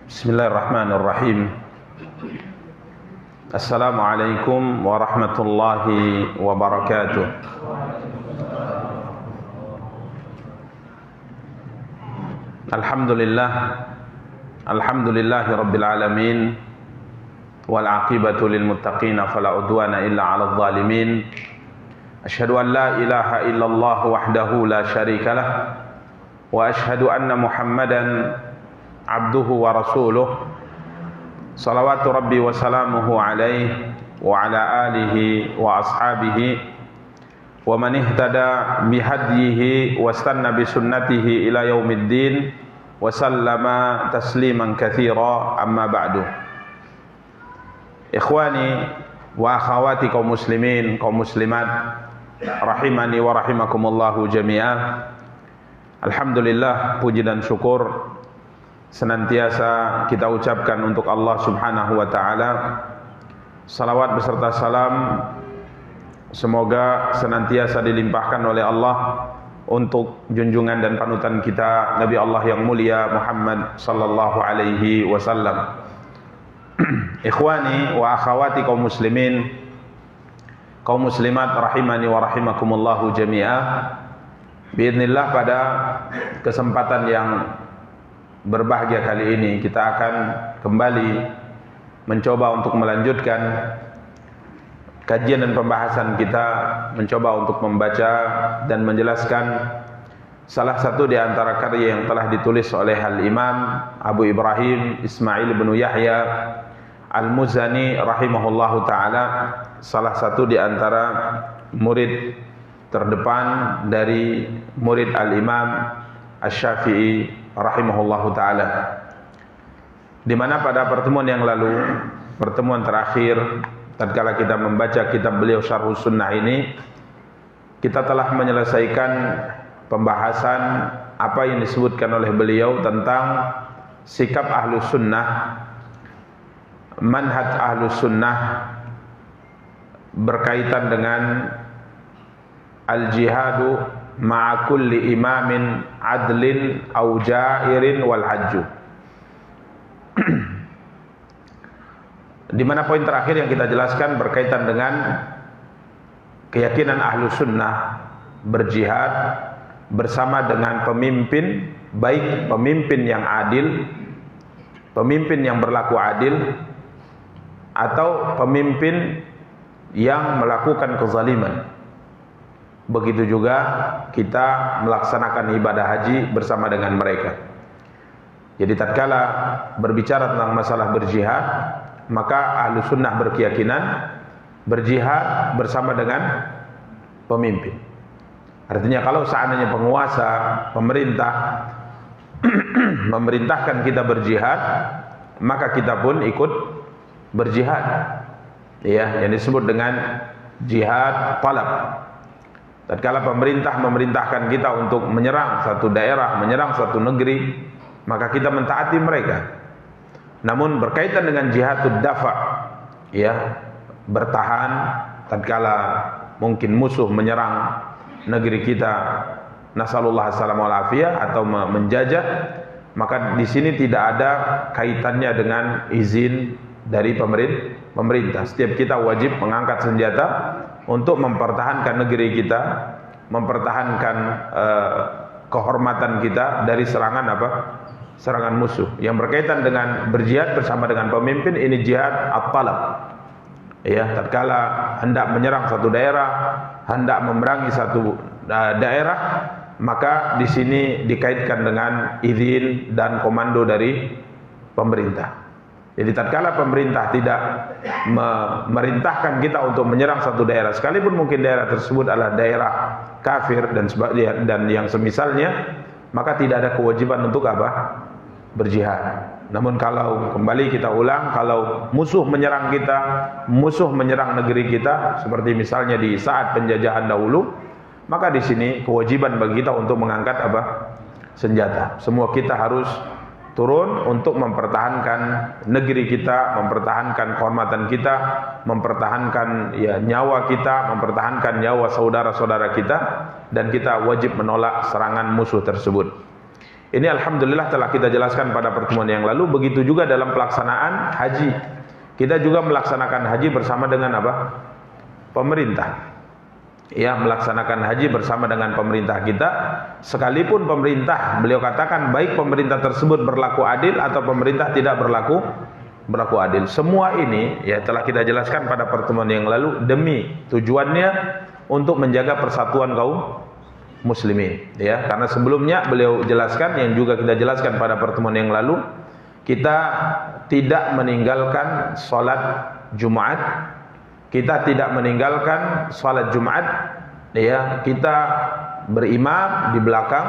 Bismillahirrahmanirrahim. Assalamualaikum warahmatullahi wabarakatuh. Alhamdulillahi rabbil alamin, wal aqibatu lil muttaqin fala udwana illa 'alal zalimin. Asyhadu an la ilaha illallah wahdahu la syarikalah wa asyhadu anna Muhammadan abduhu wa rasuluh. Salawatu rabbi wa salamuhu alaihi wa ala alihi wa ashabihi wa man ihtada bihadyihi wa istanna bisunnatihi ila yaumiddin wa sallama tasliman katsira, amma ba'du. Ikhwani wa akhawati kaum muslimin, kaum muslimat, rahimani wa rahimakumullahu jami'ah. Alhamdulillah, puji dan syukur senantiasa kita ucapkan untuk Allah Subhanahu wa ta'ala. Salawat beserta salam semoga senantiasa dilimpahkan oleh Allah untuk junjungan dan panutan kita Nabi Allah yang mulia Muhammad sallallahu alaihi wasallam. Ikhwani wa akhawati kaum muslimin, kaum muslimat, rahimani wa rahimakumullahu jami'ah. Biidznillah, pada kesempatan yang berbahagia kali ini kita akan kembali mencoba untuk melanjutkan kajian dan pembahasan kita, mencoba untuk membaca dan menjelaskan salah satu di antara karya yang telah ditulis oleh Al-Imam Abu Ibrahim Ismail bin Yahya Al-Muzani rahimahullahu ta'ala, salah satu di antara murid terdepan dari murid Al-Imam Asy-Syafi'i rahimahullahu ta'ala, di mana pada pertemuan yang lalu, pertemuan terakhir tatkala kita membaca kitab beliau Syarhus Sunnah ini, kita telah menyelesaikan pembahasan apa yang disebutkan oleh beliau tentang sikap Ahlus Sunnah, manhaj Ahlus Sunnah berkaitan dengan al-jihadu ma'a kulli imamin adlin au jairin wal hajju. Di mana poin terakhir yang kita jelaskan berkaitan dengan keyakinan Ahlus Sunnah berjihad bersama dengan pemimpin, baik pemimpin yang adil, pemimpin yang berlaku adil, atau pemimpin yang melakukan kezaliman. Begitu juga kita melaksanakan ibadah haji bersama dengan mereka. Jadi tatkala berbicara tentang masalah berjihad, maka Ahlus Sunnah berkeyakinan berjihad bersama dengan pemimpin. Artinya kalau seandainya penguasa, pemerintah memerintahkan kita berjihad, maka kita pun ikut berjihad. Ya, yang disebut dengan jihad talab. Tatkala pemerintah memerintahkan kita untuk menyerang satu daerah, menyerang satu negeri, maka kita mentaati mereka. Namun berkaitan dengan jihadud dafa, ya, bertahan tatkala mungkin musuh menyerang negeri kita, nasallallahu alaihi wal afiyah, atau menjajah, maka di sini tidak ada kaitannya dengan izin dari pemerintah. Setiap kita wajib mengangkat senjata untuk mempertahankan negeri kita, mempertahankan kehormatan kita dari serangan serangan musuh. Yang berkaitan dengan berjihad bersama dengan pemimpin, ini jihad at-talab. Ya, tatkala hendak menyerang satu daerah, hendak memerangi satu daerah, maka di sini dikaitkan dengan izin dan komando dari pemerintah. Jadi tatkala pemerintah tidak memerintahkan kita untuk menyerang satu daerah, sekalipun mungkin daerah tersebut adalah daerah kafir dan yang semisalnya, maka tidak ada kewajiban untuk apa? berjihad. Namun kalau kembali kita ulang, kalau musuh menyerang kita, musuh menyerang negeri kita, seperti misalnya di saat penjajahan dahulu, maka di sini kewajiban bagi kita untuk mengangkat apa? Senjata. Semua kita harus turun untuk mempertahankan negeri kita, mempertahankan kehormatan kita, mempertahankan ya nyawa kita, mempertahankan nyawa saudara-saudara kita, dan kita wajib menolak serangan musuh tersebut. Ini alhamdulillah telah kita jelaskan pada pertemuan yang lalu. Begitu juga dalam pelaksanaan haji. Kita juga melaksanakan haji bersama dengan apa? Pemerintah. Ya, melaksanakan haji bersama dengan pemerintah kita. Sekalipun pemerintah, beliau katakan baik pemerintah tersebut berlaku adil atau pemerintah tidak berlaku adil. Semua ini ya telah kita jelaskan pada pertemuan yang lalu demi tujuannya untuk menjaga persatuan kaum muslimin, ya, karena sebelumnya beliau jelaskan, yang juga kita jelaskan pada pertemuan yang lalu, kita tidak meninggalkan salat Jumat, kita tidak meninggalkan salat Jumat, ya, kita berimam di belakang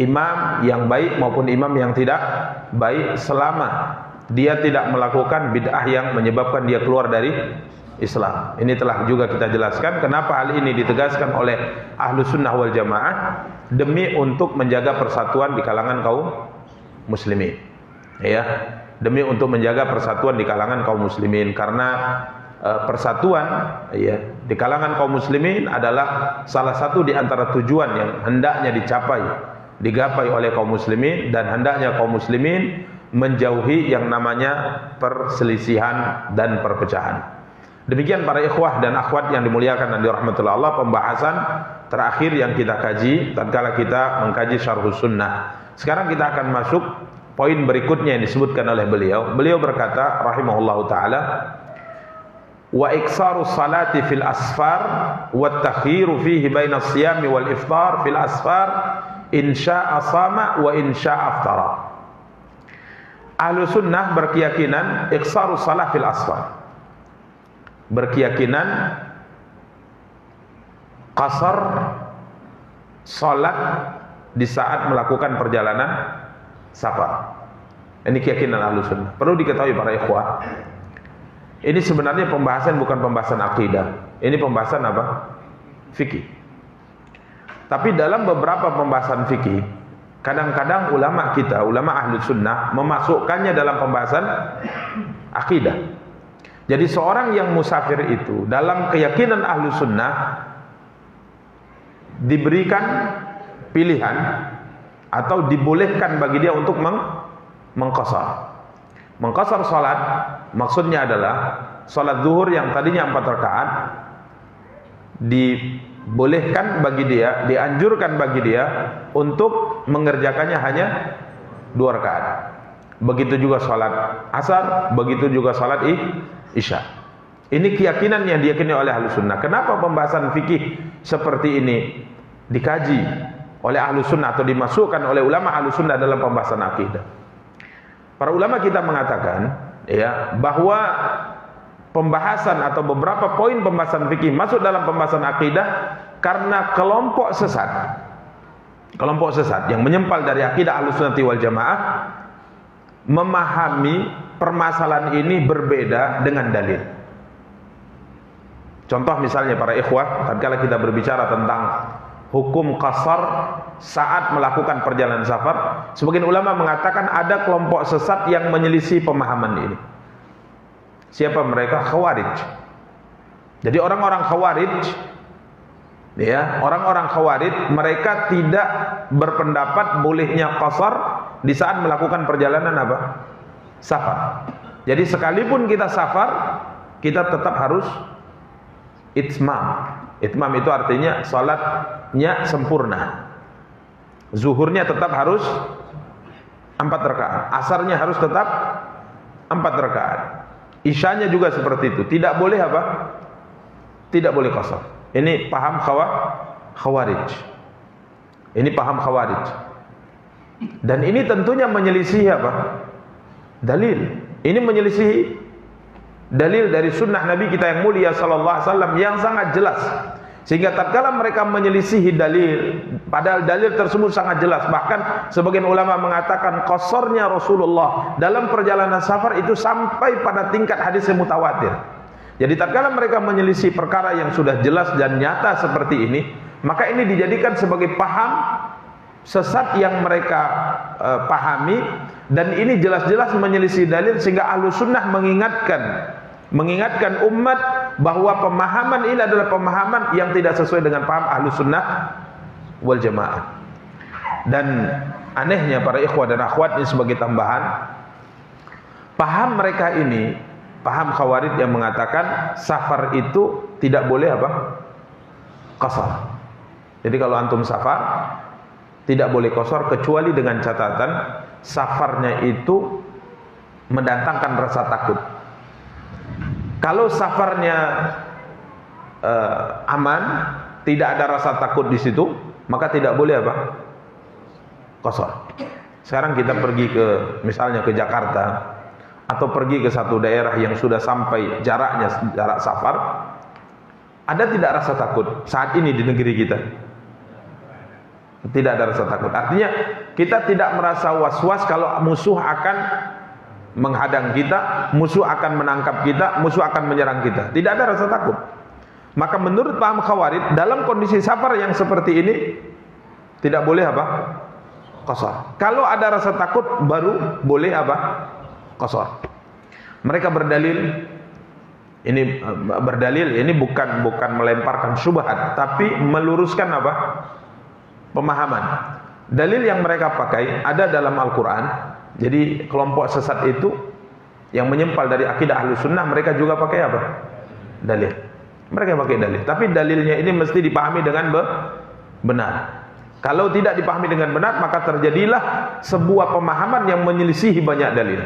imam yang baik maupun imam yang tidak baik, selama dia tidak melakukan bid'ah yang menyebabkan dia keluar dari Islam. Ini telah juga kita jelaskan kenapa hal ini ditegaskan oleh ahlu sunnah wal jamaah, demi untuk menjaga persatuan di kalangan kaum muslimin, ya, demi untuk menjaga persatuan di kalangan kaum muslimin. Karena persatuan ya di kalangan kaum muslimin adalah salah satu di antara tujuan yang hendaknya digapai oleh kaum muslimin, dan hendaknya kaum muslimin menjauhi yang namanya perselisihan dan perpecahan. Demikian para ikhwah dan akhwat yang dimuliakan dan dirahmati Allah, pembahasan terakhir yang kita kaji tatkala kita mengkaji Syarhus Sunnah. Sekarang kita akan masuk poin berikutnya yang disebutkan oleh beliau. Beliau berkata rahimahullahu taala, wa iksaru salati fil asfar wa takhiru fihi bainas siyami wal iftar fil asfar in syaa sama wa in syaa aftara. Ahlu sunnah berkeyakinan iksaru salat fil asfar, berkeyakinan qasar salat di saat melakukan perjalanan safar. Ini keyakinan ahlu sunnah. Perlu diketahui para ikhwah, ini sebenarnya pembahasan bukan pembahasan akidah. Ini pembahasan apa? Fikih. Tapi dalam beberapa pembahasan fikih, kadang-kadang ulama kita, ulama ahlu sunnah, memasukkannya dalam pembahasan akidah. Jadi seorang yang musafir itu dalam keyakinan ahlu sunnah diberikan pilihan atau dibolehkan bagi dia untuk mengqasar. Mengqasar salat maksudnya adalah salat zuhur yang tadinya 4 rakaat dibolehkan bagi dia, dianjurkan bagi dia untuk mengerjakannya hanya 2 rakaat. Begitu juga salat asar, begitu juga salat Isya. Ini keyakinan yang diyakini oleh ahlu sunnah. Kenapa pembahasan fikih seperti ini dikaji oleh ahlu sunnah atau dimasukkan oleh ulama ahlu sunnah dalam pembahasan akidah? Para ulama kita mengatakan ya bahwa pembahasan atau beberapa poin pembahasan fikih masuk dalam pembahasan akidah karena kelompok sesat yang menyempal dari akidah ahlu sunnah wal jamaah memahami permasalahan ini berbeda dengan dalil. Contoh misalnya para ikhwah, tatkala kita berbicara tentang hukum qasar saat melakukan perjalanan safar, sebagian ulama mengatakan ada kelompok sesat yang menyelisih pemahaman ini. Siapa mereka? Khawarij. Jadi orang-orang Khawarij, ya, orang-orang Khawarij mereka tidak berpendapat bolehnya qasar di saat melakukan perjalanan apa? Safar. Jadi sekalipun kita safar, kita tetap harus itmam. Itmam itu artinya salatnya sempurna. Zuhurnya tetap harus 4 rakaat, asarnya harus tetap 4 rakaat. Isyanya juga seperti itu. Tidak boleh apa? Tidak boleh qasar. Ini paham Khawarij. Ini paham Khawarij. Dan ini tentunya menyelisih apa? Dalil. Ini menyelisih dalil dari sunnah Nabi kita yang mulia sallallahu alaihi wasallam yang sangat jelas. Sehingga tatkala mereka menyelisihi dalil, padahal dalil tersebut sangat jelas, bahkan sebagian ulama mengatakan qasornya Rasulullah dalam perjalanan safar itu sampai pada tingkat hadis yang mutawatir. Jadi tatkala mereka menyelisih perkara yang sudah jelas dan nyata seperti ini, maka ini dijadikan sebagai paham sesat yang mereka pahami, dan ini jelas-jelas menyelisih dalil, sehingga ahlu sunnah mengingatkan umat bahwa pemahaman ini adalah pemahaman yang tidak sesuai dengan paham ahlu sunnah wal jamaah. Dan anehnya para ikhwah dan akhwat, ini sebagai tambahan, paham mereka ini, paham Khawarij yang mengatakan safar itu tidak boleh apa? Qasar. Jadi kalau antum safar tidak boleh qasar, kecuali dengan catatan safarnya itu mendatangkan rasa takut. Kalau safarnya aman, tidak ada rasa takut di situ, maka tidak boleh apa? Qasar. Sekarang kita pergi ke, misalnya ke Jakarta, atau pergi ke satu daerah yang sudah sampai jarak safar, ada tidak rasa takut saat ini di negeri kita? Tidak ada rasa takut. Artinya kita tidak merasa was-was kalau musuh akan menghadang kita, musuh akan menangkap kita, musuh akan menyerang kita. Tidak ada rasa takut. Maka menurut paham Khawarij, dalam kondisi safar yang seperti ini tidak boleh apa? Qasar. Kalau ada rasa takut baru boleh apa? Qasar. Mereka berdalil, ini bukan melemparkan syubhat, tapi meluruskan apa? Pemahaman. Dalil yang mereka pakai ada dalam Al-Quran. Jadi kelompok sesat itu yang menyempal dari akidah ahlu sunnah, mereka juga pakai apa? Dalil. Mereka pakai dalil, tapi dalilnya ini mesti dipahami dengan benar. Kalau tidak dipahami dengan benar, maka terjadilah sebuah pemahaman yang menyelisihi banyak dalil.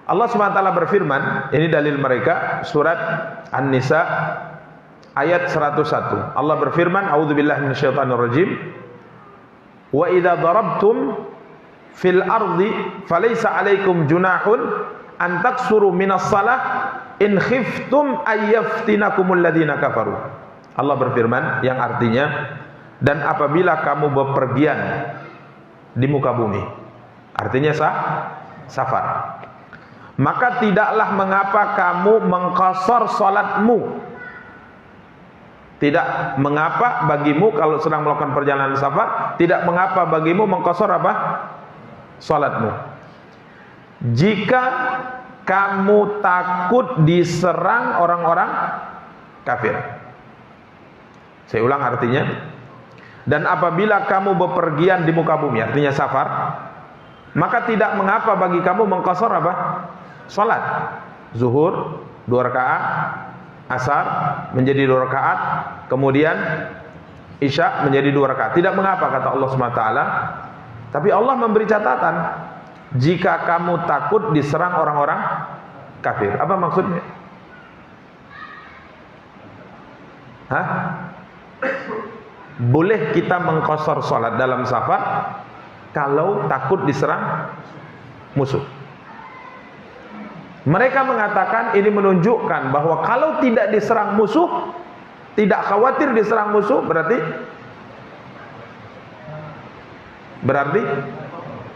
Allah SWT berfirman, ini dalil mereka, surat An-Nisa ayat 101. Allah berfirman, a'udzubillahi minasyaitonirrajim, wa idza darabtum fil ardi falaysa 'alaikum junahun an taksuru minas shalah in khiftum ayyaftinakumul ladzina kafaru. Allah berfirman yang artinya, dan apabila kamu bepergian di muka bumi, artinya safar, maka tidaklah mengapa kamu mengqasar salatmu. Tidak mengapa bagimu kalau sedang melakukan perjalanan safar, tidak mengapa bagimu mengqasar apa? Salatmu. Jika kamu takut diserang orang-orang kafir. Saya ulang artinya. Dan apabila kamu bepergian di muka bumi, artinya safar, maka tidak mengapa bagi kamu mengqasar apa? Salat. Zuhur 2 rakaat, asar menjadi 2 rakaat, kemudian isya menjadi 2 rakaat. Tidak mengapa, kata Allah SWT. Tapi Allah memberi catatan, jika kamu takut diserang orang-orang kafir. Apa maksudnya? Hah? Boleh kita mengqasar salat dalam safar kalau takut diserang musuh. Mereka mengatakan ini menunjukkan bahwa kalau tidak diserang musuh, tidak khawatir diserang musuh, berarti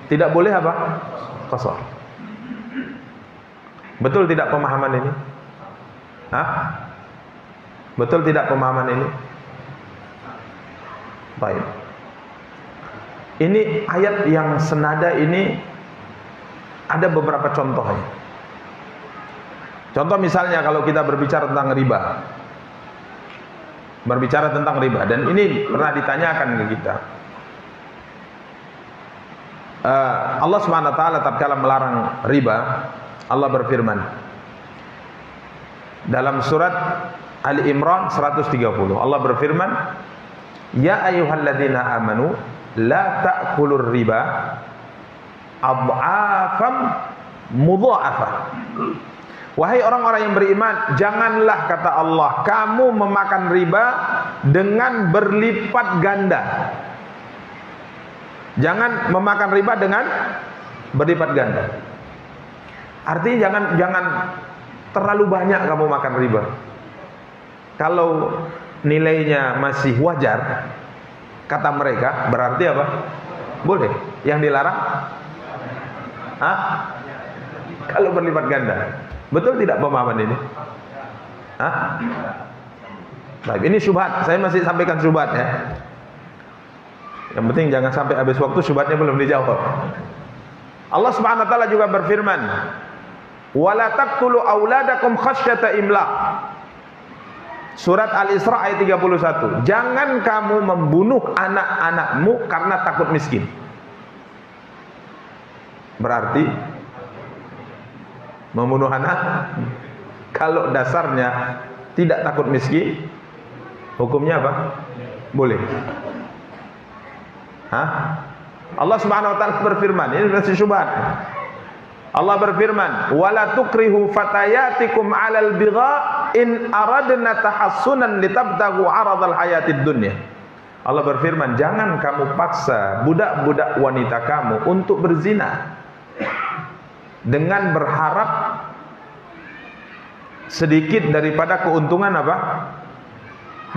tidak boleh apa? Qasar. Betul tidak pemahaman ini? Hah? Betul tidak pemahaman ini? Baik. Ini ayat yang senada ini ada beberapa contohnya. Contoh misalnya kalau kita berbicara tentang riba. Berbicara tentang riba, dan ini pernah ditanyakan ke kita. Allah SWT tatkala melarang riba, Allah berfirman dalam surat Ali Imran 130. Allah berfirman, ya ayyuhalladzina amanu la ta'kulur riba adhafan mudha'afah. Wahai orang-orang yang beriman, janganlah, kata Allah, kamu memakan riba dengan berlipat ganda. Jangan memakan riba dengan berlipat ganda. Artinya jangan terlalu banyak kamu makan riba. Kalau nilainya masih wajar, kata mereka, berarti apa? Boleh. Yang dilarang? Kalau berlipat ganda. Betul tidak pemahaman ini? Baik, ini syubhat. Saya masih sampaikan syubhat ya. Yang penting jangan sampai habis waktu syubhatnya belum dijawab. Allah Subhanahu wa taala juga berfirman, "Wala taqtulu auladakum khasyata imlaq." Surat Al-Isra ayat 31. Jangan kamu membunuh anak-anakmu karena takut miskin. Berarti membunuh anak kalau dasarnya tidak takut miskin, hukumnya apa? Boleh. Allah Subhanahu wa taala berfirman, ini masih syubhat. Allah berfirman, "Wala tukrihu fatayatikum 'alal bigha in aradna tahassunan litabtaghu 'aradal hayatid dunya." Allah berfirman, jangan kamu paksa budak-budak wanita kamu untuk berzina dengan berharap sedikit daripada keuntungan apa?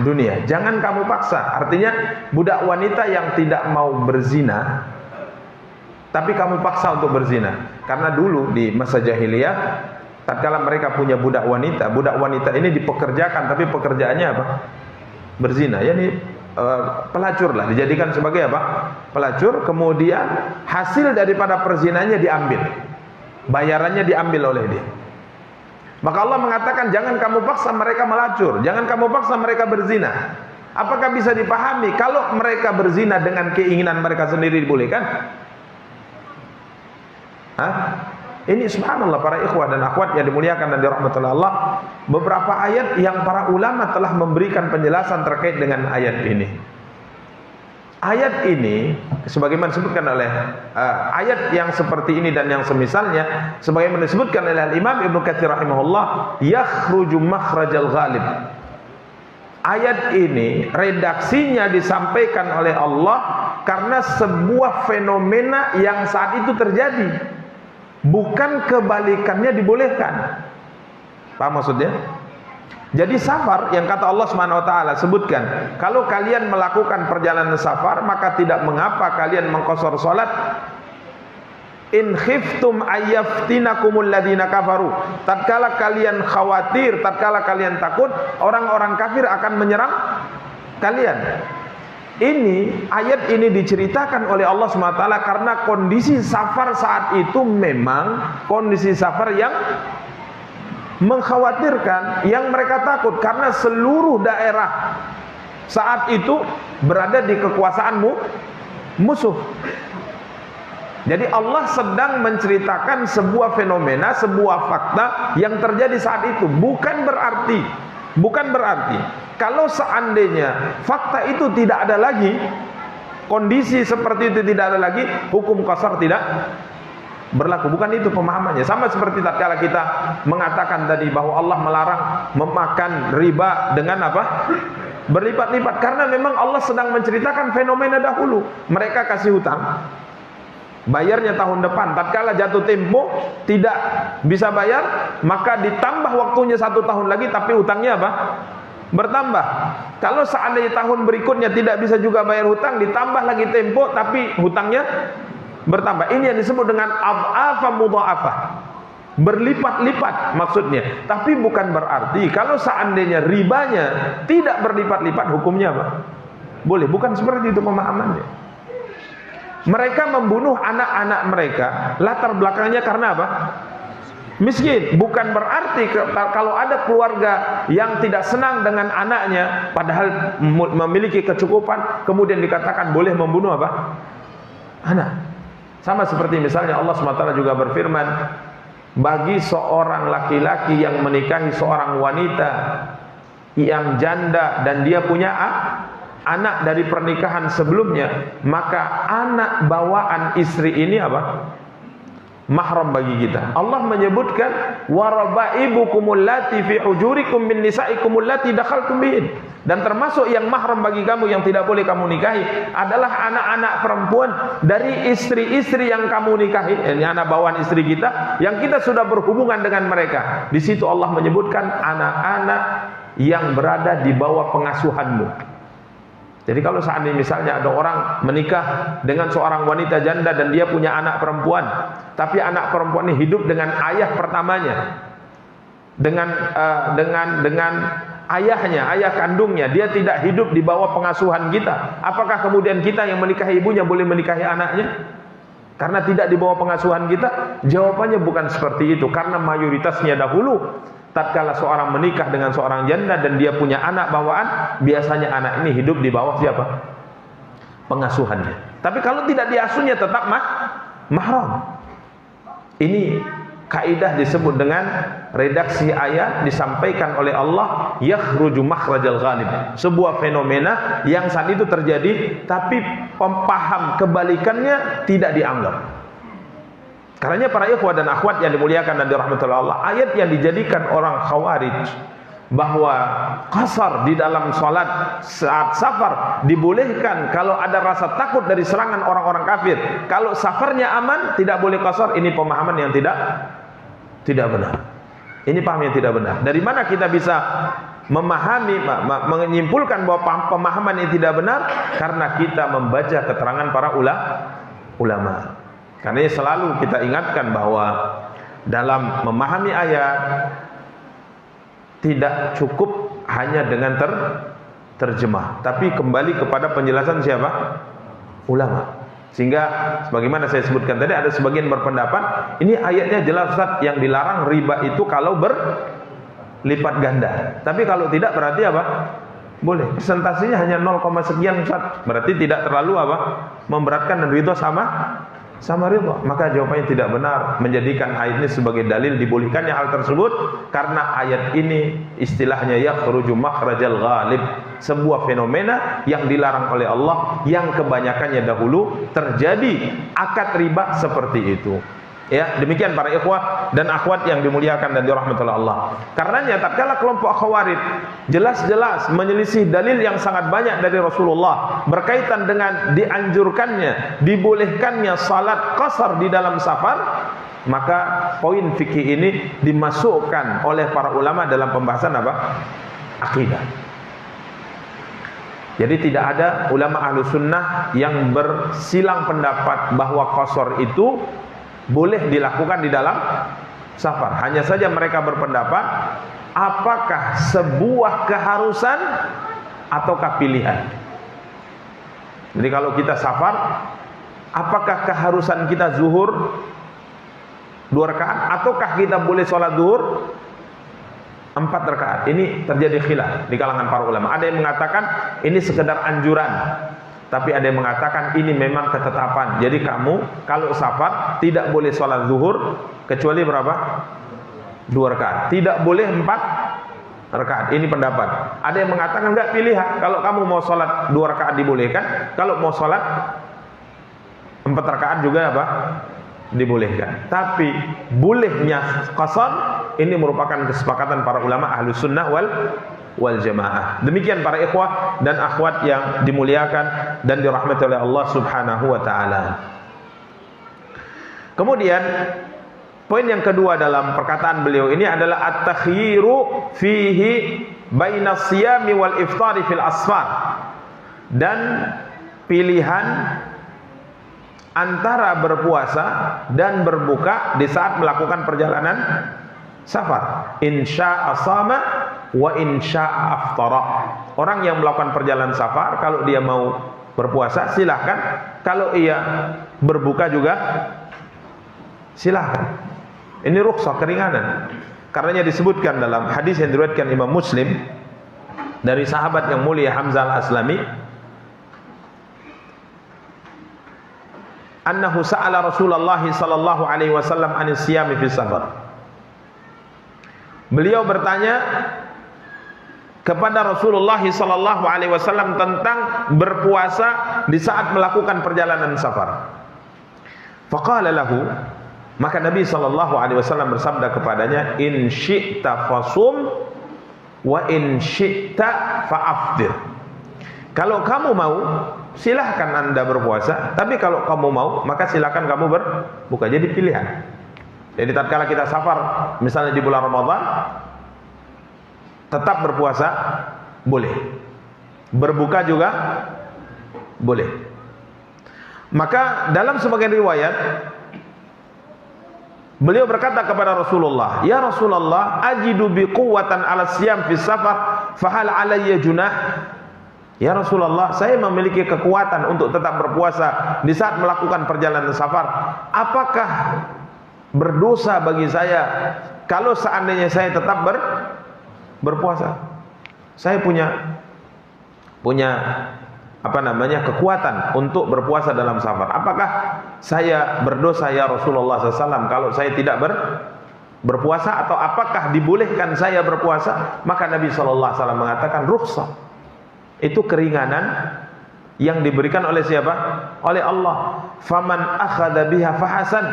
Dunia. Jangan kamu paksa. Artinya budak wanita yang tidak mau berzina, tapi kamu paksa untuk berzina. Karena dulu di masa jahiliyah, tatkala mereka punya budak wanita ini dipekerjakan, tapi pekerjaannya apa? Berzina. Yani pelacur lah, dijadikan sebagai apa? Pelacur. Kemudian hasil daripada perzinanya diambil, bayarannya diambil oleh dia. Maka Allah mengatakan jangan kamu paksa mereka melacur, jangan kamu paksa mereka berzina. Apakah bisa dipahami kalau mereka berzina dengan keinginan mereka sendiri dibolehkan? Ini subhanallah para ikhwah dan akhwat yang dimuliakan dan dirahmati Allah, beberapa ayat yang para ulama telah memberikan penjelasan terkait dengan ayat ini. Ayat ini sebagaimana disebutkan oleh ayat yang seperti ini dan yang semisalnya, sebagaimana disebutkan oleh Imam Ibnu Katsir rahimahullah, yakhruju makhrajal ghalib. Ayat ini redaksinya disampaikan oleh Allah karena sebuah fenomena yang saat itu terjadi, bukan kebalikannya dibolehkan. Paham maksudnya? Jadi safar yang kata Allah Subhanahu wa taala sebutkan, kalau kalian melakukan perjalanan safar maka tidak mengapa kalian mengqashar salat. In khiftum ayyaftinakumul ladzina kafaru. Tatkala kalian khawatir, tatkala kalian takut orang-orang kafir akan menyerang kalian. Ini ayat ini diceritakan oleh Allah Subhanahu wa taala karena kondisi safar saat itu memang kondisi safar yang mengkhawatirkan, yang mereka takut karena seluruh daerah saat itu berada di kekuasaanmu musuh. Jadi Allah sedang menceritakan sebuah fenomena, sebuah fakta yang terjadi saat itu. Bukan berarti kalau seandainya fakta itu tidak ada lagi, kondisi seperti itu tidak ada lagi, hukum qashar tidak berlaku. Bukan itu pemahamannya. Sama seperti tatkala kita mengatakan tadi bahwa Allah melarang memakan riba dengan apa? Berlipat-lipat. Karena memang Allah sedang menceritakan fenomena dahulu. Mereka kasih hutang, bayarnya tahun depan. Tatkala jatuh tempo tidak bisa bayar, maka ditambah waktunya 1 tahun lagi, tapi hutangnya apa? Bertambah. Kalau seandainya tahun berikutnya tidak bisa juga bayar hutang, ditambah lagi tempo, tapi hutangnya bertambah. Ini yang disebut dengan ad'afa mudha'afah, berlipat-lipat maksudnya. Tapi bukan berarti kalau seandainya ribanya tidak berlipat-lipat, hukumnya apa? Boleh. Bukan seperti itu pemahamannya. Mereka membunuh anak-anak mereka, latar belakangnya karena apa? Miskin. Bukan berarti kalau ada keluarga yang tidak senang dengan anaknya padahal memiliki kecukupan, kemudian dikatakan boleh membunuh apa? Anak. Sama seperti misalnya Allah SWT juga berfirman, bagi seorang laki-laki yang menikahi seorang wanita yang janda dan dia punya anak dari pernikahan sebelumnya, maka anak bawaan istri ini apa? Mahram bagi kita. Allah menyebutkan warabaibukumul lati fi hujurikum min nisaikumul lati dakhaltum bihin. Dan termasuk yang mahram bagi kamu yang tidak boleh kamu nikahi adalah anak-anak perempuan dari istri-istri yang kamu nikahi. Ini anak bawaan istri kita yang kita sudah berhubungan dengan mereka. Di situ Allah menyebutkan anak-anak yang berada di bawah pengasuhanmu. Jadi kalau seandainya misalnya ada orang menikah dengan seorang wanita janda dan dia punya anak perempuan, tapi anak perempuan ini hidup dengan ayah pertamanya, dengan ayahnya, ayah kandungnya, dia tidak hidup di bawah pengasuhan kita. Apakah kemudian kita yang menikahi ibunya boleh menikahi anaknya? Karena tidak di bawah pengasuhan kita? Jawabannya bukan seperti itu. Karena mayoritasnya dahulu, tatkala seorang menikah dengan seorang janda dan dia punya anak bawaan, biasanya anak ini hidup di bawah siapa? Pengasuhannya. Tapi kalau tidak diasuhnya tetap mahram. Ini kaidah disebut dengan redaksi ayat disampaikan oleh Allah, yakhruju makhrajal ghalib. Sebuah fenomena yang saat itu terjadi, tapi paham kebalikannya tidak dianggap. Karena para ikhwah dan akhwat yang dimuliakan dan dirahmati Allah, ayat yang dijadikan orang Khawarij bahwa qasar di dalam salat saat safar dibolehkan kalau ada rasa takut dari serangan orang-orang kafir. Kalau safarnya aman tidak boleh qasar. Ini pemahaman yang tidak benar. Ini paham yang tidak benar. Dari mana kita bisa memahami, menyimpulkan bahwa pemahaman yang tidak benar? Karena kita membaca keterangan para ulama. Karena selalu kita ingatkan bahwa dalam memahami ayat tidak cukup hanya dengan terjemah, tapi kembali kepada penjelasan siapa? Ulama. Sehingga sebagaimana saya sebutkan tadi, ada sebagian berpendapat ini ayatnya jelas Ustaz, yang dilarang riba itu kalau berlipat ganda. Tapi kalau tidak berarti apa? Boleh. Presentasinya hanya 0, sekian Ustaz. Berarti tidak terlalu apa? Memberatkan, dan ridho sama ridho. Maka jawabannya tidak benar menjadikan ayat ini sebagai dalil dibolehkannya hal tersebut, karena ayat ini istilahnya yakhruju makhrajal ghalib, sebuah fenomena yang dilarang oleh Allah, yang kebanyakannya dahulu terjadi akad riba seperti itu. Ya, demikian para ikhwah dan akhwat yang dimuliakan dan dirahmati Allah. Karenanya tatkala kelompok Khawarij jelas-jelas menyelisih dalil yang sangat banyak dari Rasulullah berkaitan dengan dianjurkannya, dibolehkannya salat qasar di dalam safar, maka poin fikih ini dimasukkan oleh para ulama dalam pembahasan apa? Akidah. Jadi tidak ada ulama ahlu sunnah yang bersilang pendapat bahwa qasar itu boleh dilakukan di dalam safar. Hanya saja mereka berpendapat apakah sebuah keharusan ataukah pilihan. Jadi kalau kita safar, apakah keharusan kita zuhur 2 rakaat ataukah kita boleh sholat zuhur 4 rakaat? Ini terjadi khilaf di kalangan para ulama. Ada yang mengatakan ini sekedar anjuran, tapi ada yang mengatakan ini memang ketetapan. Jadi kamu kalau safar tidak boleh sholat zuhur kecuali berapa? 2 rakaat. Tidak boleh 4 rakaat. Ini pendapat. Ada yang mengatakan enggak, pilihan. Kalau kamu mau sholat 2 rakaat dibolehkan, kalau mau sholat 4 rakaat juga apa? Dibolehkan. Tapi bolehnya qasar ini merupakan kesepakatan para ulama ahlu sunnah wal jamaah. Demikian para ikhwah dan akhwat yang dimuliakan dan dirahmati oleh Allah subhanahu wa ta'ala. Kemudian poin yang kedua dalam perkataan beliau ini adalah at-takhyiru fihi bainas siyami wal iftari fil asfar, dan pilihan antara berpuasa dan berbuka di saat melakukan perjalanan safar. Insya'a sama wa insya'a aftara. Orang yang melakukan perjalanan safar, kalau dia mau berpuasa silahkan, kalau ia berbuka juga silahkan. Ini rukhsah, keringanan. Karenanya disebutkan dalam hadis yang diriwayatkan Imam Muslim dari sahabat yang mulia Hamzah al-Aslami, annahu sa'ala Rasulullah sallallahu alaihi wasallam anis siyami fi safar. Beliau bertanya kepada Rasulullah sallallahu alaihi wasallam tentang berpuasa di saat melakukan perjalanan safar. Faqala lahu, maka Nabi sallallahu alaihi wasallam bersabda kepadanya, in syi'ta fasum wa in syi'ta fa'afdir. Kalau kamu mau, silahkan Anda berpuasa, tapi kalau kamu mau, maka silahkan kamu berbuka. Jadi pilihan. Jadi tatkala kita safar, misalnya di bulan Ramadan, tetap berpuasa boleh, berbuka juga boleh. Maka dalam sebagian riwayat beliau berkata kepada Rasulullah, "Ya Rasulullah, ajidu biquwwatan 'ala siyam fi safar, fahal 'alayya junah?" Ya Rasulullah, saya memiliki kekuatan untuk tetap berpuasa di saat melakukan perjalanan safar. Apakah berdosa bagi saya kalau seandainya saya tetap berpuasa? Saya punya kekuatan untuk berpuasa dalam safar. Apakah saya berdosa ya Rasulullah SAW kalau saya tidak berpuasa, atau apakah dibolehkan saya berpuasa? Maka Nabi SAW mengatakan rukhsah. Itu keringanan yang diberikan oleh siapa? Oleh Allah. Faman akhadha biha fahasan.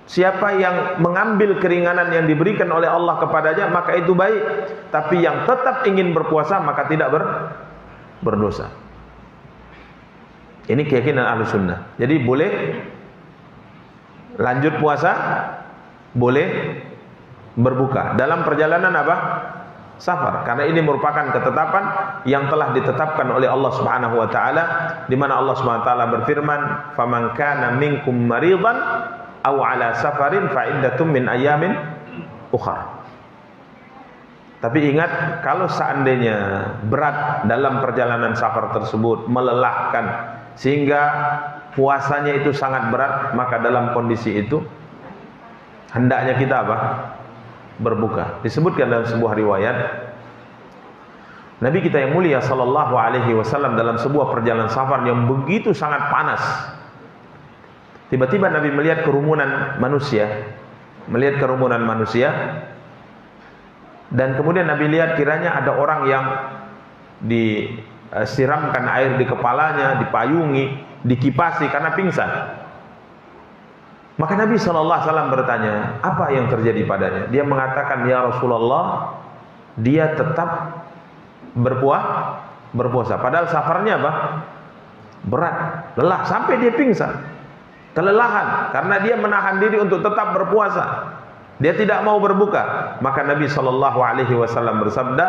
Siapa yang mengambil keringanan yang diberikan oleh Allah kepadanya, maka itu baik. Tapi yang tetap ingin berpuasa, maka tidak berdosa. Ini keyakinan Ahlus Sunnah. Jadi boleh lanjut puasa, boleh berbuka dalam perjalanan apa? Safar. Karena ini merupakan ketetapan yang telah ditetapkan oleh Allah Subhanahu wa taala, di mana Allah Subhanahu wa taala berfirman, "Faman kana minkum maridan aw ala safarin fa iddatum min ayamin ukhra." Tapi ingat, kalau seandainya berat dalam perjalanan safar tersebut, melelahkan sehingga puasanya itu sangat berat, maka dalam kondisi itu hendaknya kita apa? Berbuka. Disebutkan dalam sebuah riwayat, Nabi kita yang mulia sallallahu alaihi wasallam dalam sebuah perjalanan safar yang begitu sangat panas, tiba-tiba Nabi melihat kerumunan manusia, dan kemudian Nabi lihat kiranya ada orang yang disiramkan air di kepalanya, dipayungi, dikipasi karena pingsan. Maka Nabi SAW bertanya, apa yang terjadi padanya? Dia mengatakan, ya Rasulullah, dia tetap berpuasa. Padahal safarnya apa? Berat, lelah, sampai dia pingsan. Kelelahan, karena dia menahan diri untuk tetap berpuasa. Dia tidak mau berbuka. Maka Nabi SAW bersabda,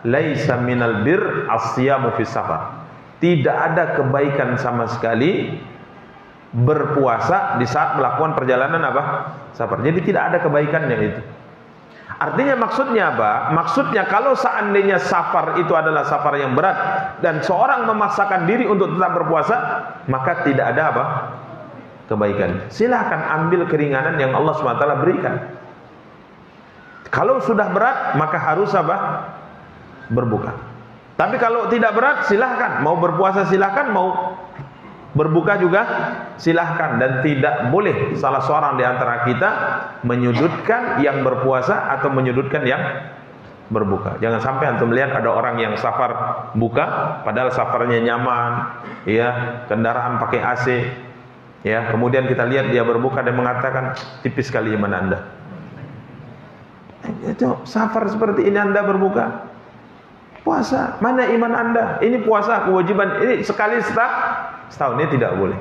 laisa minal bir as-siyamu fis safar. Tidak ada kebaikan sama sekali berpuasa di saat melakukan perjalanan apa? Safar. Jadi tidak ada kebaikannya itu. Artinya maksudnya apa? Maksudnya kalau seandainya safar itu adalah safar yang berat dan seorang memaksakan diri untuk tetap berpuasa, maka tidak ada apa? Kebaikan. Silahkan ambil keringanan yang Allah SWT berikan. Kalau sudah berat, maka harus apa? Berbuka. Tapi kalau tidak berat, silahkan. Mau berpuasa silahkan, mau berbuka juga silahkan. Dan tidak boleh salah seorang di antara kita menyudutkan yang berpuasa atau menyudutkan yang berbuka. Jangan sampai antum melihat ada orang yang safar buka, padahal safarnya nyaman, ya, kendaraan pakai AC, ya. Kemudian kita lihat dia berbuka dan mengatakan, tipis sekali iman Anda. Itu safar seperti ini Anda berbuka? Puasa, mana iman Anda? Ini puasa kewajiban, ini sekali setahun, ini tidak boleh.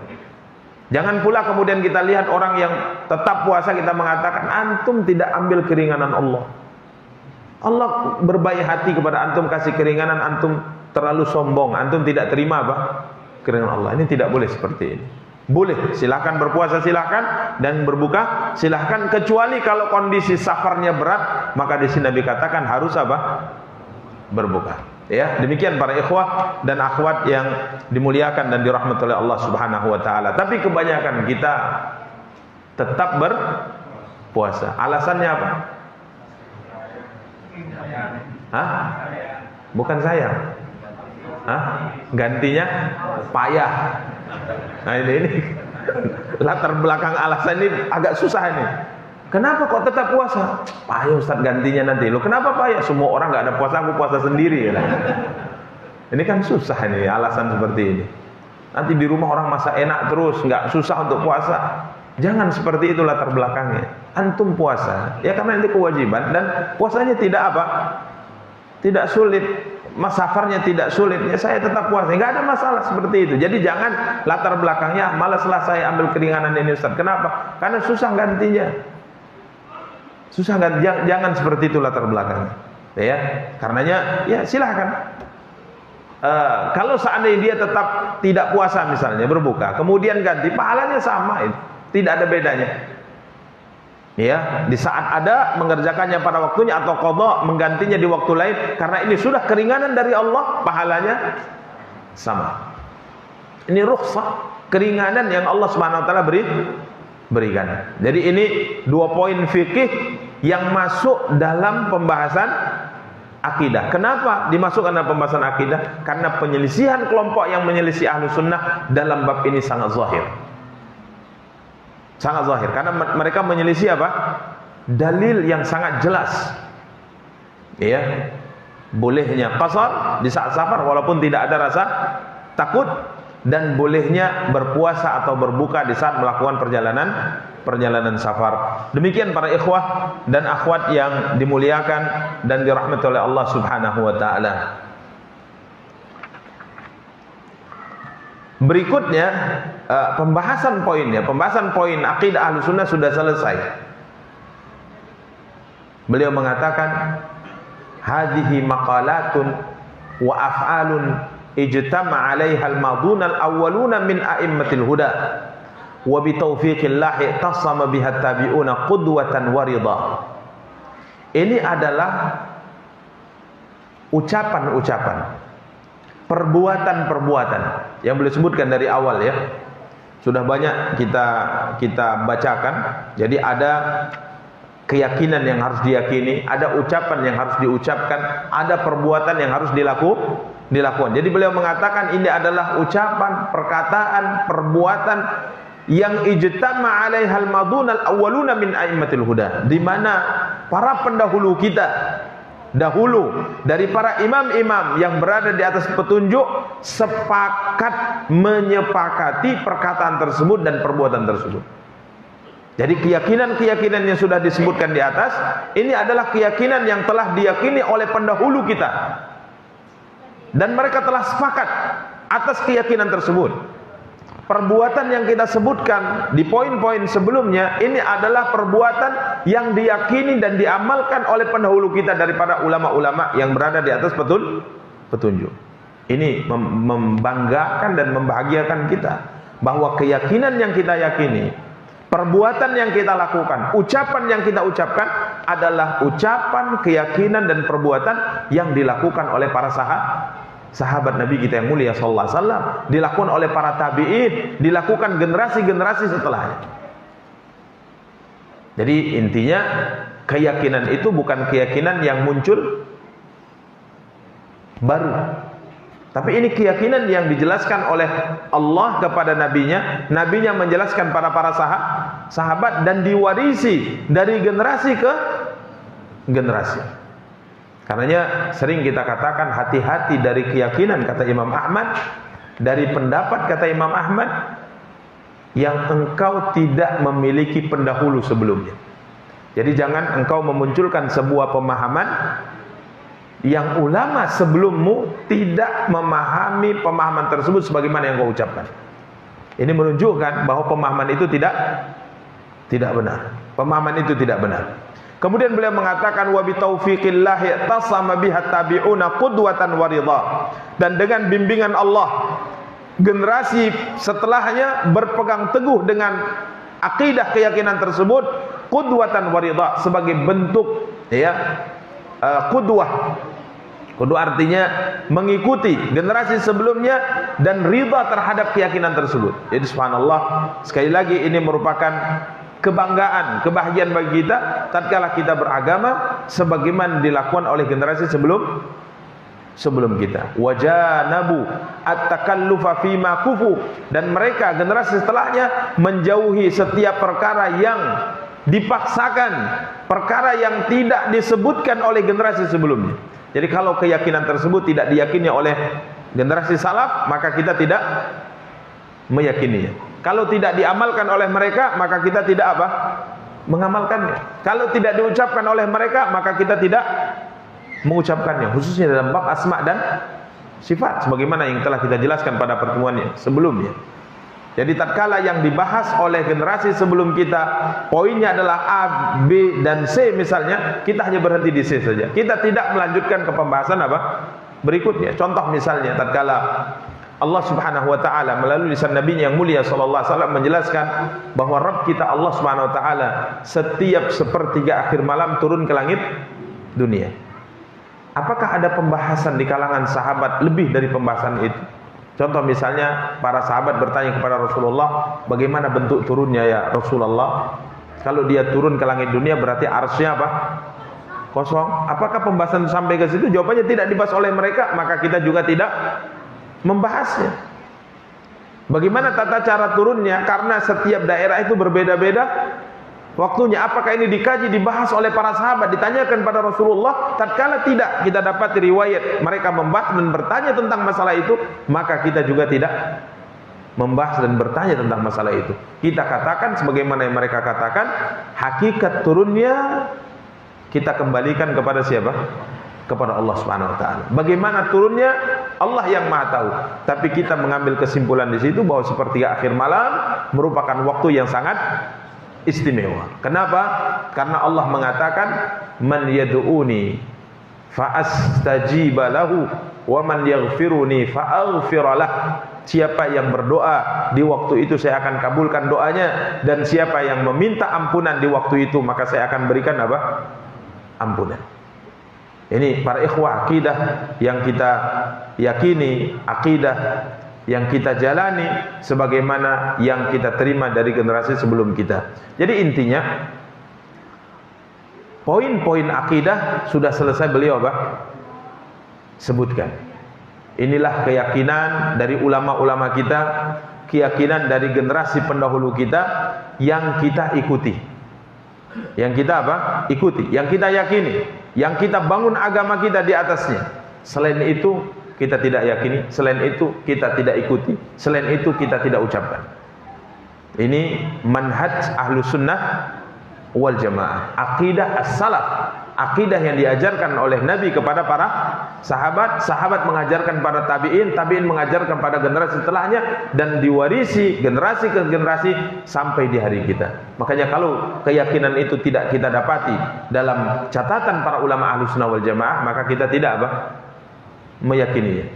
Jangan pula kemudian kita lihat orang yang tetap puasa, kita mengatakan antum tidak ambil keringanan Allah. Allah berbaik hati kepada antum, kasih keringanan, antum terlalu sombong, antum tidak terima apa? Keringanan Allah. Ini tidak boleh seperti ini. Boleh, silahkan berpuasa silahkan, dan berbuka silahkan, kecuali kalau kondisi safarnya berat, maka di sini Nabi katakan harus apa? Berbuka. Ya, demikian para ikhwah dan akhwat yang dimuliakan dan dirahmati oleh Allah Subhanahu wa taala. Tapi kebanyakan kita tetap berpuasa. Alasannya apa? Hah? Bukan saya. Hah? Gantinya payah. Nah ini latar belakang alasan ini agak susah ini. Kenapa kok tetap puasa? Payah Ustaz, gantinya nanti. Loh kenapa payah? Semua orang nggak ada puasa, aku puasa sendiri. Ya. Ini kan susah ini alasan seperti ini. Nanti di rumah orang masak enak terus, nggak susah untuk puasa. Jangan seperti itu latar belakangnya. Antum puasa, ya karena ini kewajiban, dan puasanya tidak apa? Tidak sulit. Mas safarnya tidak sulit, ya saya tetap puasa, nggak ada masalah seperti itu. Jadi jangan latar belakangnya, malaslah saya ambil keringanan ini Ustaz. Kenapa? Karena susah gantinya. Susah ganti, jangan seperti itu latar belakangnya. Ya, karenanya ya silahkan. Kalau seandainya dia tetap tidak puasa misalnya, berbuka, kemudian ganti, pahalanya sama, itu tidak ada bedanya. Ya, di saat ada mengerjakannya pada waktunya atau qadha menggantinya di waktu lain, karena ini sudah keringanan dari Allah, pahalanya sama. Ini rukhsah, keringanan yang Allah Subhanahu wa taala berikan. Jadi ini 2 poin fikih yang masuk dalam pembahasan akidah. Kenapa dimasukkan dalam pembahasan akidah? Karena penyelisihan kelompok yang menyelisih ahlu sunnah dalam bab ini sangat zahir. Sangat zahir. Karena mereka menyelisih apa? Dalil yang sangat jelas. Ya, bolehnya qasar di saat safar walaupun tidak ada rasa takut, dan bolehnya berpuasa atau berbuka di saat melakukan perjalanan safar. Demikian para ikhwah dan akhwat yang dimuliakan dan dirahmati oleh Allah Subhanahu wa taala. Berikutnya pembahasan poin akidah Ahlussunnah sudah selesai. Beliau mengatakan hadhihi maqalatun wa af'alun ijtama 'alaiha al-maduna al-awwaluna min a'immatil huda wa bi taufiqillah tasama biha tabi'una qudwatan wa ridha. Ini adalah ucapan-ucapan, perbuatan-perbuatan yang beliau sebutkan dari awal ya. Sudah banyak kita bacakan. Jadi ada keyakinan yang harus diyakini, ada ucapan yang harus diucapkan, ada perbuatan yang harus dilakukan. Jadi beliau mengatakan ini adalah ucapan, perkataan, perbuatan yang ijtama 'alaihal madunal awwaluna min a'immatil huda, di mana para pendahulu kita dahulu dari para imam-imam yang berada di atas petunjuk sepakat menyepakati perkataan tersebut dan perbuatan tersebut. Jadi keyakinan-keyakinan yang sudah disebutkan di atas ini adalah keyakinan yang telah diyakini oleh pendahulu kita, dan mereka telah sepakat atas keyakinan tersebut. Perbuatan yang kita sebutkan di poin-poin sebelumnya ini adalah perbuatan yang diyakini dan diamalkan oleh pendahulu kita daripada ulama-ulama yang berada di atas petunjuk. Ini membanggakan dan membahagiakan kita bahwa keyakinan yang kita yakini, perbuatan yang kita lakukan, ucapan yang kita ucapkan adalah ucapan, keyakinan dan perbuatan yang dilakukan oleh para sahabat Nabi kita yang mulia sallallahu alaihi wasallam, dilakukan oleh para tabi'in, dilakukan generasi-generasi setelahnya. Jadi intinya keyakinan itu bukan keyakinan yang muncul baru, tapi ini keyakinan yang dijelaskan oleh Allah kepada nabinya, nabinya menjelaskan pada para sahabat dan diwarisi dari generasi ke generasi. Karenanya sering kita katakan hati-hati dari keyakinan, kata Imam Ahmad, dari pendapat, kata Imam Ahmad, yang engkau tidak memiliki pendahulu sebelumnya. Jadi jangan engkau memunculkan sebuah pemahaman yang ulama sebelummu tidak memahami pemahaman tersebut sebagaimana yang kau ucapkan. Ini menunjukkan bahwa pemahaman itu tidak benar. Pemahaman itu tidak benar. Kemudian beliau mengatakan wa bi taufiqillah tasama biha tabi'una qudwatan wa ridha, dan dengan bimbingan Allah generasi setelahnya berpegang teguh dengan akidah keyakinan tersebut qudwatan wa ridha, sebagai bentuk ya qudwah. Qudwah artinya mengikuti generasi sebelumnya dan ridha terhadap keyakinan tersebut. Jadi subhanallah, sekali lagi ini merupakan kebanggaan, kebahagiaan bagi kita tatkala kita beragama sebagaimana dilakukan oleh generasi sebelum kita. Wajanabu at-takallufa fima kufu, dan mereka generasi setelahnya menjauhi setiap perkara yang dipaksakan, perkara yang tidak disebutkan oleh generasi sebelumnya. Jadi kalau keyakinan tersebut tidak diyakini oleh generasi salaf, maka kita tidak meyakininya. Kalau tidak diamalkan oleh mereka, maka kita tidak apa? Mengamalkannya. Kalau tidak diucapkan oleh mereka, maka kita tidak mengucapkannya, khususnya dalam bab asma dan sifat sebagaimana yang telah kita jelaskan pada pertemuan sebelumnya. Jadi tatkala yang dibahas oleh generasi sebelum kita poinnya adalah A, B dan C misalnya, kita hanya berhenti di C saja. Kita tidak melanjutkan ke pembahasan apa? Berikutnya. Contoh misalnya tatkala Allah Subhanahu wa taala melalui lisan Nabi yang mulia sallallahu alaihi wasallam menjelaskan bahwa Rabb kita Allah Subhanahu wa taala setiap sepertiga akhir malam turun ke langit dunia. Apakah ada pembahasan di kalangan sahabat lebih dari pembahasan itu? Contoh misalnya para sahabat bertanya kepada Rasulullah, bagaimana bentuk turunnya ya Rasulullah? Kalau dia turun ke langit dunia berarti arsy-nya apa? Kosong. Apakah pembahasan sampai ke situ? Jawabannya tidak dibahas oleh mereka, maka kita juga tidak membahasnya. Bagaimana tata cara turunnya? Karena setiap daerah itu berbeda-beda waktunya. Apakah ini dikaji, dibahas oleh para sahabat, ditanyakan pada Rasulullah? Tatkala tidak kita dapat riwayat mereka membahas dan bertanya tentang masalah itu, maka kita juga tidak membahas dan bertanya tentang masalah itu. Kita katakan sebagaimana yang mereka katakan, hakikat turunnya kita kembalikan kepada siapa? Kepada Allah Subhanahu wa taala. Bagaimana turunnya? Allah yang Maha tahu. Tapi kita mengambil kesimpulan di situ bahwa sepertiga akhir malam merupakan waktu yang sangat istimewa. Kenapa? Karena Allah mengatakan, "Man yad'uni fa astajiba lahu wa man yaghfiruni fa aghfiralah." Siapa yang berdoa di waktu itu saya akan kabulkan doanya, dan siapa yang meminta ampunan di waktu itu maka saya akan berikan apa? Ampunan. Ini para ikhwah, akidah yang kita yakini, akidah yang kita jalani sebagaimana yang kita terima dari generasi sebelum kita. Jadi intinya poin-poin akidah sudah selesai beliau apa? Sebutkan. Inilah keyakinan dari ulama-ulama kita, keyakinan dari generasi pendahulu kita yang kita ikuti. Yang kita apa? Ikuti, yang kita yakini, yang kita bangun agama kita di atasnya. Selain itu kita tidak yakini, selain itu kita tidak ikuti, selain itu kita tidak ucapkan. Ini manhaj Ahlus Sunnah wal Jamaah, akidah as-salaf, akidah yang diajarkan oleh Nabi kepada para sahabat, sahabat mengajarkan pada tabi'in, tabi'in mengajarkan pada generasi setelahnya, dan diwarisi generasi ke generasi sampai di hari kita. Makanya kalau keyakinan itu tidak kita dapati dalam catatan para ulama Ahlus Sunnah wal Jamaah, maka kita tidak apa? Meyakininya.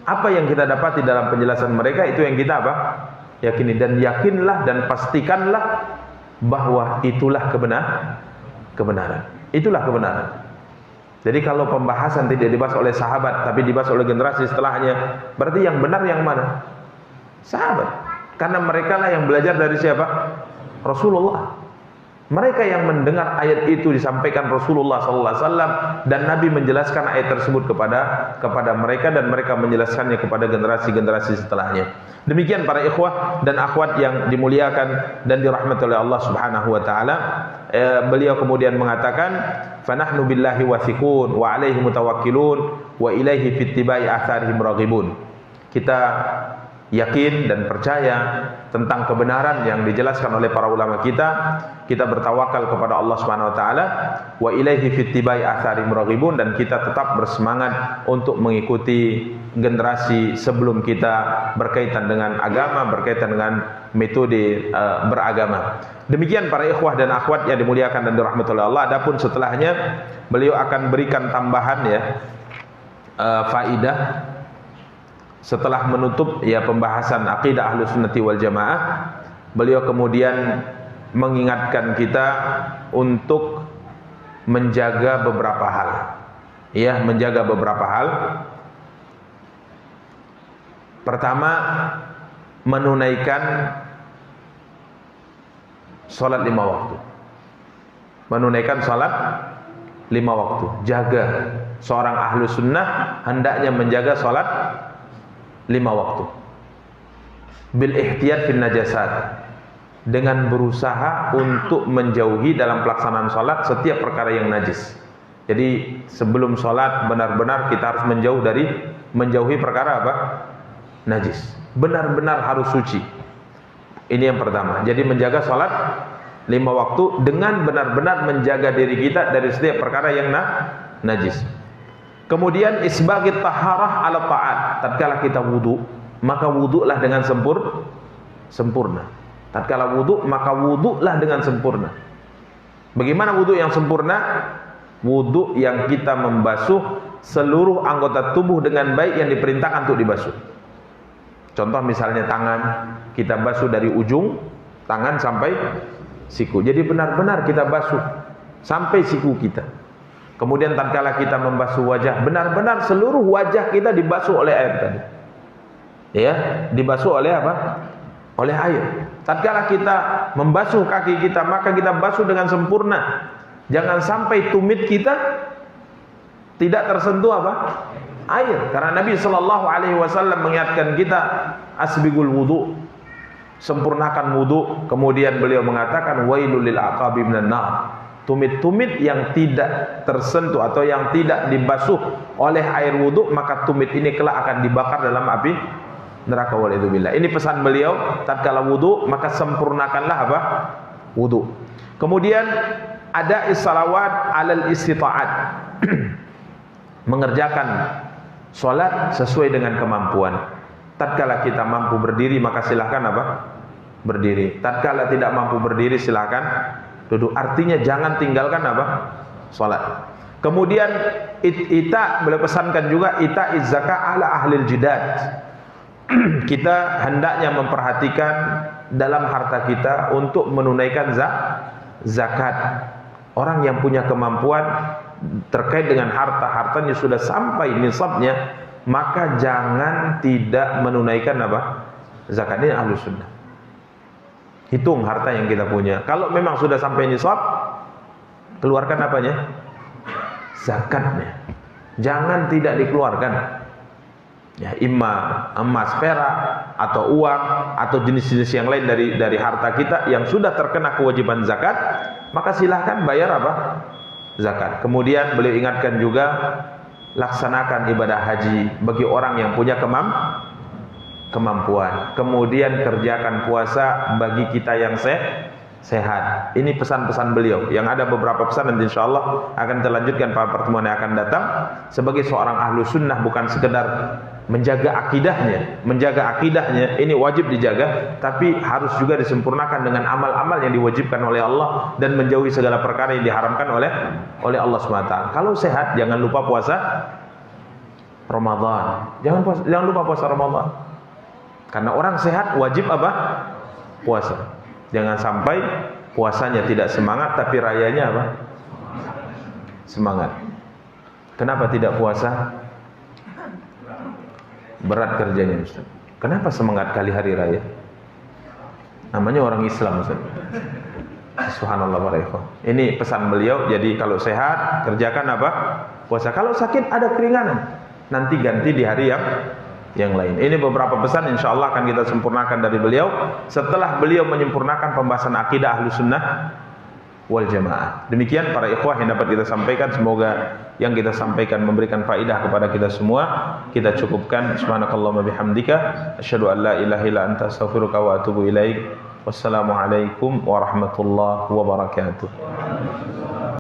Apa yang kita dapati dalam penjelasan mereka itu yang kita apa? Yakini. Dan yakinlah dan pastikanlah bahwa itulah kebenaran. Itulah kebenaran. Jadi kalau pembahasan tidak dibahas oleh sahabat tapi dibahas oleh generasi setelahnya, berarti yang benar yang mana? Sahabat. Karena mereka lah yang belajar dari siapa? Rasulullah. Mereka yang mendengar ayat itu disampaikan Rasulullah SAW, dan Nabi menjelaskan ayat tersebut kepada mereka, dan mereka menjelaskannya kepada generasi-generasi setelahnya. Demikian para ikhwah dan akhwat yang dimuliakan dan dirahmati oleh Allah Subhanahu wa taala. Beliau kemudian mengatakan, "Fa nahnu billahi wathiqun wa 'alaihi mutawakkilun wa ilaihi fittiba'i atharihim raghibun." Kita yakin dan percaya tentang kebenaran yang dijelaskan oleh para ulama kita. Kita bertawakal kepada Allah Subhanahu wa taala, wa ilaihi fittiba'i atharihim raghibun, dan kita tetap bersemangat untuk mengikuti generasi sebelum kita berkaitan dengan agama, berkaitan dengan metode beragama. Demikian para ikhwah dan akhwat yang dimuliakan dan dirahmati oleh Allah. Adapun setelahnya beliau akan berikan tambahan faidah setelah menutup pembahasan akidah Ahlus Sunnati wal Jamaah. Beliau kemudian mengingatkan kita untuk menjaga beberapa hal. Menjaga beberapa hal. Pertama, menunaikan salat 5 waktu. Menunaikan salat 5 waktu. Jaga. Seorang ahlu sunnah hendaknya menjaga salat 5 waktu. Bil ihtiyat fil najasat. Dengan berusaha untuk menjauhi dalam pelaksanaan salat setiap perkara yang najis. Jadi sebelum salat benar-benar kita harus menjauhi perkara apa? Najis. Benar-benar harus suci. Ini yang pertama. Jadi menjaga salat 5 waktu dengan benar-benar menjaga diri kita dari setiap perkara yang najis. Kemudian isbagit taharah ala ta'at. Tatkala kita wudu, maka wudulah dengan sempurna. Tatkala wudu, maka wudulah dengan sempurna. Bagaimana wudu yang sempurna? Wudu yang kita membasuh seluruh anggota tubuh dengan baik yang diperintahkan untuk dibasuh. Contoh misalnya tangan, kita basuh dari ujung tangan sampai siku. Jadi benar-benar kita basuh sampai siku kita. Kemudian tatkala kita membasuh wajah, benar-benar seluruh wajah kita dibasuh oleh air tadi. Ya, dibasuh oleh apa? Oleh air. Tatkala kita membasuh kaki kita, maka kita basuh dengan sempurna. Jangan sampai tumit kita tidak tersentuh apa? Air. Karena Nabi sallallahu alaihi wasallam mengingatkan kita, asbigul wudu, sempurnakan wudu. Kemudian beliau mengatakan, wailul lil aqabi minan nar. Tumit-tumit yang tidak tersentuh atau yang tidak dibasuh oleh air wudu, maka tumit ini kelak akan dibakar dalam api neraka, walidzubillah. Ini pesan beliau, tatkala wudu maka sempurnakanlah apa? Wudu. Kemudian ada salawat alal istita'at. Mengerjakan salat sesuai dengan kemampuan. Tatkala kita mampu berdiri, maka silakan apa? Berdiri. Tatkala tidak mampu berdiri, silakan duduk. Artinya jangan tinggalkan apa? Salat. Kemudian beliau pesankan juga ita izzaka ala ahlil jidad. Kita hendaknya memperhatikan dalam harta kita untuk menunaikan zakat. Orang yang punya kemampuan terkait dengan hartanya sudah sampai nisabnya, maka jangan tidak menunaikan apa? Zakat. Ini Ahlus Sunnah. Hitung harta yang kita punya. Kalau memang sudah sampai nisab, keluarkan apanya? Zakatnya. Jangan tidak dikeluarkan. Ya, imma emas, perak, atau uang, atau jenis-jenis yang lain dari harta kita yang sudah terkena kewajiban zakat, maka silahkan bayar apa? Zakat. Kemudian beliau ingatkan juga, laksanakan ibadah haji bagi orang yang punya kemampuan. Kemudian kerjakan puasa bagi kita yang sehat. Ini pesan-pesan beliau. Yang ada beberapa pesan nanti insyaallah akan kita lanjutkan pada pertemuan yang akan datang. Sebagai seorang ahlu sunnah bukan sekedar menjaga akidahnya, ini wajib dijaga, tapi harus juga disempurnakan dengan amal-amal yang diwajibkan oleh Allah dan menjauhi segala perkara yang diharamkan oleh Allah SWT. Kalau sehat, jangan lupa puasa Ramadan. Jangan lupa puasa Ramadan. Karena orang sehat wajib apa? Puasa. Jangan sampai puasanya tidak semangat tapi rayanya apa? Semangat. Kenapa tidak puasa? Berat kerjanya, Ustaz. Kenapa semangat kali hari raya? Namanya orang Islam, Ustaz. Subhanallah wa ikhwan. Ini pesan beliau. Jadi kalau sehat, kerjakan apa? Puasa. Kalau sakit ada keringanan, nanti ganti di hari yang lain. Ini beberapa pesan insyaallah akan kita sempurnakan dari beliau setelah beliau menyempurnakan pembahasan akidah Ahlus Sunnah wal Jamaah. Demikian para ikhwah yang dapat kita sampaikan, semoga yang kita sampaikan memberikan faedah kepada kita semua. Kita cukupkan. Subhanakallahumma bihamdika asyhadu an la ilaha illa anta astaghfiruka wa atubu ilaik. Wassalamualaikum warahmatullahi wabarakatuh.